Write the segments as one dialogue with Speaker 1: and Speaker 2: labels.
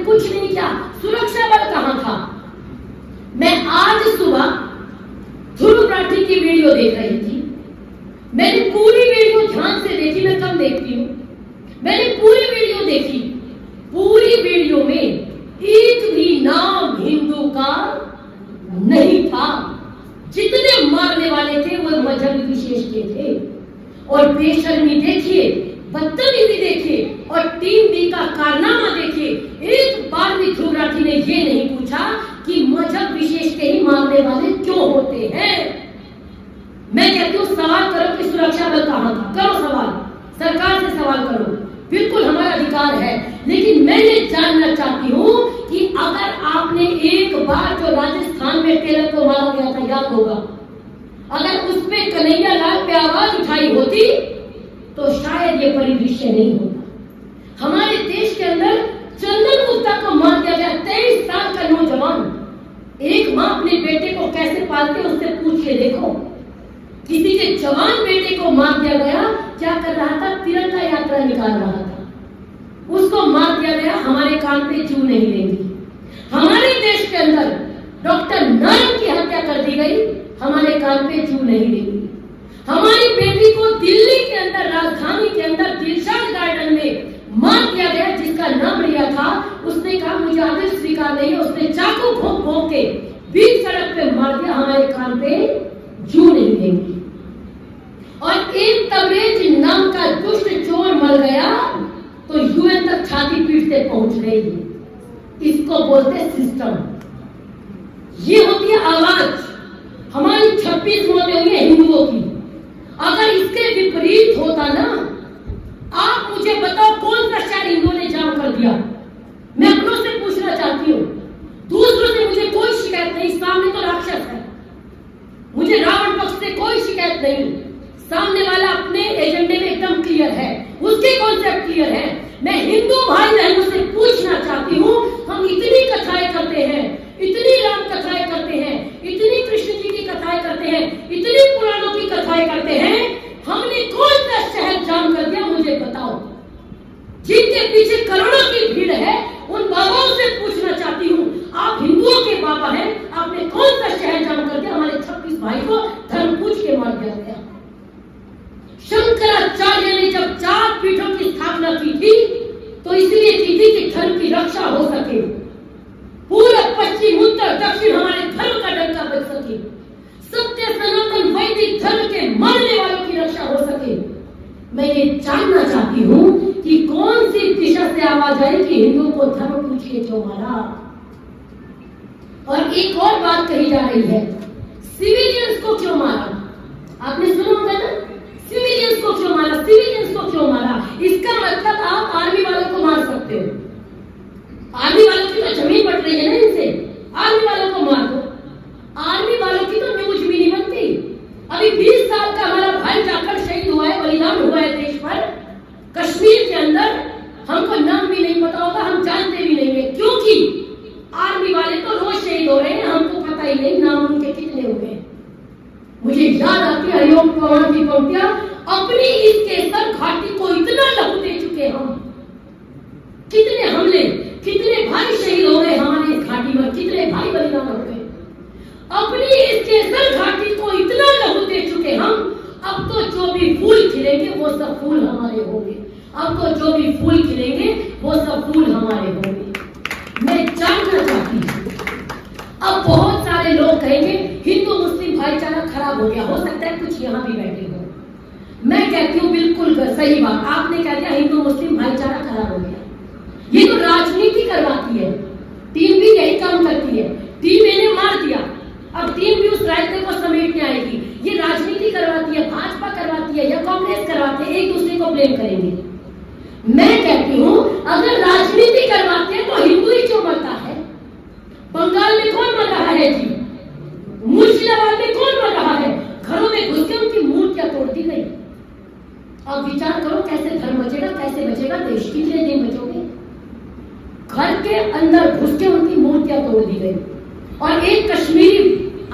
Speaker 1: कुछ नहीं किया। सुरक्षा बल कहां था? मैं आज सुबह ध्रुव राठी की वीडियो देख रही थी। मैंने पूरी वीडियो ध्यान से देखी, मैं कम देखती हूं। मैंने पूरी वीडियो देखी। पूरी वीडियो में एक भी नाम हिंदू का नहीं था। जितने मारने वाले थे वो मजहब विशेष के थे। और बेशर्मी देखिए, बदतमीजी देखिए और टीम बी का कारनामा देखिए। एक बार भी ध्रुव राठी ने ये नहीं पूछा कि मजहब विशेष के ही मारने वाले क्यों होते हैं। मैं कहती हूँ सवाल करो कि सुरक्षा बल कहां था। करो सवाल, सरकार से सवाल करो, बिल्कुल हमारा अधिकार है। लेकिन मैं ये जानना चाहती हूँ कि अगर आपने एक बार जो राजस्थान में टेलर को मारा गया था, याद होगा, अगर उसमें कन्हैया लाल पे आवाज उठाई होती तो शायद ये परिदृश्य नहीं होता। हमारे देश के अंदर चंदन गुप्ता को मार दिया गया, 23 साल का नौजवान। एक माँ अपने बेटे को कैसे पालती है उससे पूछ के देखो। किसी के जवान बेटे को मार दिया गया, क्या कर रहा था? तिरंगा यात्रा निकाल रहा था, उसको मार दिया गया। हमारे कान पे जू नहीं लेंगी। हमारे देश के अंदर डॉक्टर नायक की हत्या कर दी गई, हमारे कान पे जू नहीं लेंगी। हमारी बेटी को दिल्ली के अंदर, राजधानी के अंदर दिलशाद गार्डन में मार दिया गया, जिसका नाम लिया था। उसने कहा मुझे आदेश स्वीकार नहीं है, उसने चाकू भोंक भोंक के बीच सड़क पे मार दिया, हमारे कान पे जू नहीं देंगी। और एक तबरेज नाम का दुष्ट चोर मर गया तो यूएन तक छाती पीटते पहुंच गई। इसको बोलते सिस्टम। ये होती है आवाज। हमारी 26 मौतें हुई है हिंदुओं की। अगर इसके विपरीत होता ना, आप मुझे बताओ कौन सा शहर हिंदुओं ने जाम कर दिया? मैं अपनों से पूछना चाहती हूँ, दूसरों से मुझे कोई शिकायत नहीं। सामने तो राक्षस है, मुझे रावण पक्ष से कोई शिकायत नहीं। सामने वाला अपने एजेंडे में एकदम क्लियर है, उसके कॉन्सेप्ट क्लियर है। मैं हिंदू भाई बहनों से पूछना चाहती हूँ, हम इतनी कथाएं करते हैं, इतनी राम कथाएं करते हैं, इतनी कृष्ण जी की कथाएं करते हैं, इतनी पुराणों की कथाएं करते हैं, हमने कौन सा शहर जाम कर दिया? मुझे बताओ। जिनके पीछे करोड़ों की भीड़ है, उन बाबाओं से पूछना चाहती हूँ, आप हिंदुओं के बाबा हैं, आपने कौन सा शहर जाम कर दिया? हमारे 26 भाई को धर्म पूछ के मार दिया गया। शंकराचार्य ने जब 4 पीठों की स्थापना की थी तो इसलिए की थी कि धर्म की रक्षा हो सके, पूरब पश्चिम उत्तर दक्षिण हमारे धर्म का डंका बज सके, सत्य सनातन वैदिक धर्म के मानने वालों की रक्षा हो सके। मैं ये जानना चाहती हूँ कि कौन सी दिशा से आवाज आई कि हिंदुओं को धर्म पूछ के क्यों मारा। और एक और बात कही जा रही है, सिविलियंस को क्यों मारा? आपने सुना होगा ना, सिविलियंस को क्यों मारा, सिविलियंस को क्यों मारा? इसका मतलब आप आर्मी वालों को मार सकते हो। आर्मी वालों की तो जमीन बट रही है ना इनसे, आर्मी वालों को मार दो। आर्मी वालों की तो न्यूज भी नहीं बनती। अभी 20 साल का हमारा भाई जाकर शहीद हुआ है, बलिदान हुआ है देश पर, कश्मीर के अंदर। हमको नाम भी नहीं पता होगा, हम जानते भी नहीं है, क्योंकि आर्मी वाले तो रोज शहीद हो रहे हैं, हमको पता ही नहीं नाम उनके कितने हो गए। मुझे याद आती है हरिओम पवन की पंक्तियां, अपनी इस केसर घाटी को इतना लहू दे चुके हम। कितने हमले, कितने भाई शहीद हो गए हमारे इस घाटी में, कितने भाई बलिदान हो गए। अपनी इस केसर घाटी को इतना लहू दे चुके हम, अब तो जो भी फूल खिलेंगे वो सब फूल हमारे होंगे। अब तो जो भी फूल खिलेंगे वो सब फूल हमारे होंगे। मैं जानना चाहती हूँ, अब बहुत सारे लोग कहेंगे हिंदू मुस्लिम भाईचारा खराब हो गया, हो सकता है कुछ यहाँ भी बैठे हो। मैं कहती हूँ बिल्कुल सही बात, आपने कह दिया हिंदू मुस्लिम भाईचारा खराब हो गया। ये तो राजनीति करवाती है, टीम भी यही काम करती है। टीम इन्हें मार दिया, अब टीम भी उस रास्ते को समेटने आएगी। ये राजनीति करवाती है, भाजपा करवाती है या कांग्रेस करवाते हैं, एक दूसरे को ब्लेम करेंगे। मैं कहती हूँ अगर राजनीति करवाते हैं तो हिंदू ही क्यों मरता है? बंगाल में कौन मर रहा है जी? मुर्शिदाबाद में कौन मर रहा है? घरों में घुस के उनकी मूर्तियां तोड़ दी गई। अब विचार करो कैसे धर्म बचेगा, कैसे बचेगा देश? कितने दिन बचोगे? घर के अंदर घुस के उनकी मूर्तियां तोड़ दी गई। और एक कश्मीरी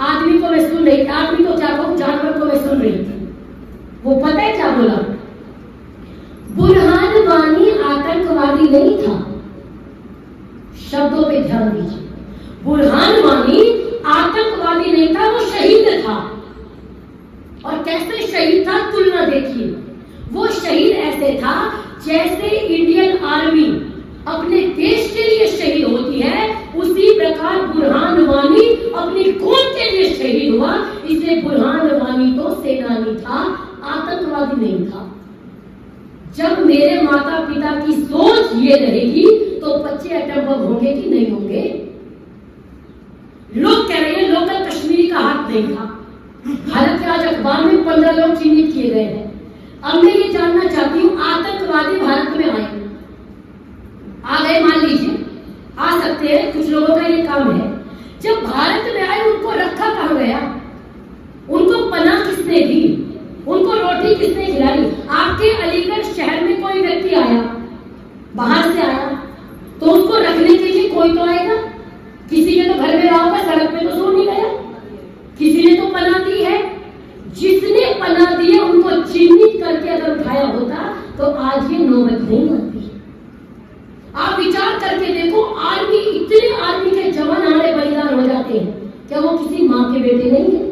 Speaker 1: आदमी को मैं सुन रही थी, आदमी को क्या कहूं, जानवर को मैं सुन रही थी, वो पता है क्या बोला? बुरहान वानी आतंकवादी नहीं था, शब्दों पे ध्यान दीजिए। बुरहान वानी आतंकवादी नहीं था, वो शहीद था। और कैसे शहीद था, तुलना देखिए। वो शहीद ऐसे था जैसे इंडियन आर्मी अपने देश के लिए शहीद होती है, उसी प्रकार बुरहान वानी अपनी कौम के लिए शहीद हुआ। इसलिए बुरहान वानी तो सेनानी था, आतंकवादी नहीं था। जब मेरे माता पिता की सोच ये रहेगी तो बच्चे एटम बम होंगे कि नहीं होंगे? लोग कह रहे हैं लोकल कश्मीरी का हाथ नहीं था। हालांकि आज अखबार में 15 लोग चिन्हित किए गए हैं। अब मैं ये जानना चाहती हूं, आतंकवादी भारत में आए, आ गए, मान लीजिए आ सकते हैं, कुछ लोगों का ये काम है। जब भारत में आए उनको रखा कहां गया? उनको पनाह किसने दी? उनको रोटी किसने खिलाई? आपके अलीगढ़ शहर में कोई व्यक्ति आया, बाहर से आया, तो उसको रखने के लिए कोई तो आएगा। किसी ने तो घर में रहा होगा, सड़क पे तो सो नहीं गया। किसी ने तो पनाह दी है। जिसने पनाह दी है उनको चिन्हित करके अगर उठाया होता तो आज ये नौबत नहीं आती। आप विचार करके देखो, आर्मी, इतने आर्मी के जवान हमारे बलिदान हो जाते हैं, क्या वो किसी माँ के बेटे नहीं है?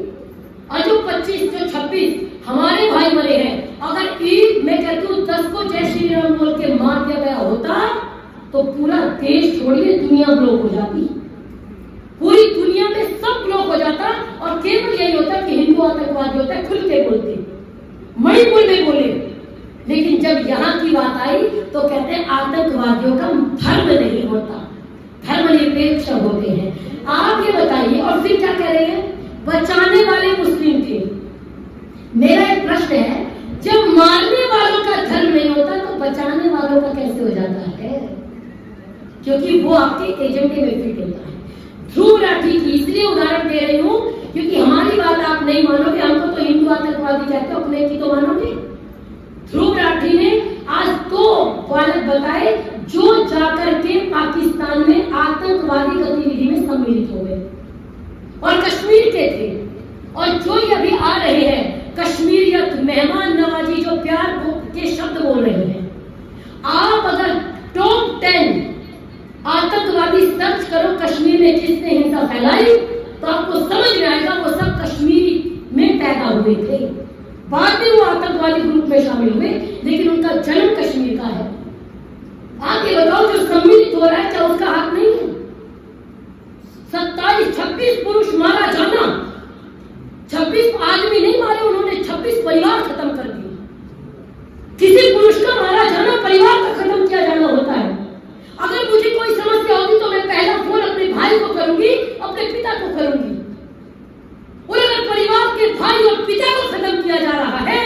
Speaker 1: और जो 25 जो 26 हमारे भाई मरे हैं, अगर एक मैं कहती हूँ 10 को जय श्री राम बोल के मार दिया गया होता तो पूरा देश छोड़िए दुनिया ब्लॉक हो जाती। पूरी दुनिया में सब ब्लॉक हो जाता और केवल यही होता कि हिंदू आतंकवादी होता है, खुल के बोलते, मणिपुर में बोले। लेकिन जब यहाँ की बात आई तो कहते हैं आतंकवादियों का धर्म नहीं होता, धर्मनिरपेक्ष होते हैं। आप ये बताइए, और फिर क्या कह रहे हैं? बचाने वाले मुस्लिम थे। मेरा एक प्रश्न है, जब मारने वालों का धर्म नहीं होता तो बचाने वालों का कैसे हो जाता है? क्योंकि वो आपके एजेंडे में फिट होता है। ध्रुव राठी की इसलिए उदाहरण दे रही हूं क्योंकि हमारी बात आप नहीं मानोगे, हमको तो हिंदू आतंकवादी कहते हो, अपने की तो मानोगे। ध्रुव राठी ने आज 2 बालक बताए जो जाकर के पाकिस्तान में आतंकवादी गतिविधि में सम्मिलित हो गए और कश्मीर के थे। और जो ये अभी आ रहे हैं कश्मीरियत, मेहमान नवाजी, जो प्यार के शब्द बोल रहे हैं, आप अगर टॉप 10 आतंकवादी सर्च करो कश्मीर में किसने हिंसा फैलाई तो आपको समझ में आएगा वो सब कश्मीरी में पैदा हुए थे। बाद में वो आतंकवादी ग्रुप में शामिल हुए, लेकिन उनका जन्म कश्मीर का है। आप ये बताओ, जो सम्मिलित हो रहा है क्या उसका हाथ नहीं है? 27-26 पुरुष मारा जाना, 26 आदमी नहीं मारे उन्होंने, 26 परिवार खत्म कर दिए। किसी पुरुष का मारा जाना परिवार का खत्म किया जाना होता है। अगर मुझे कोई समस्या होगी तो मैं पहला फोन अपने भाई को करूंगी, अपने पिता को करूंगी। और अगर परिवार के भाई और पिता को खत्म किया जा रहा है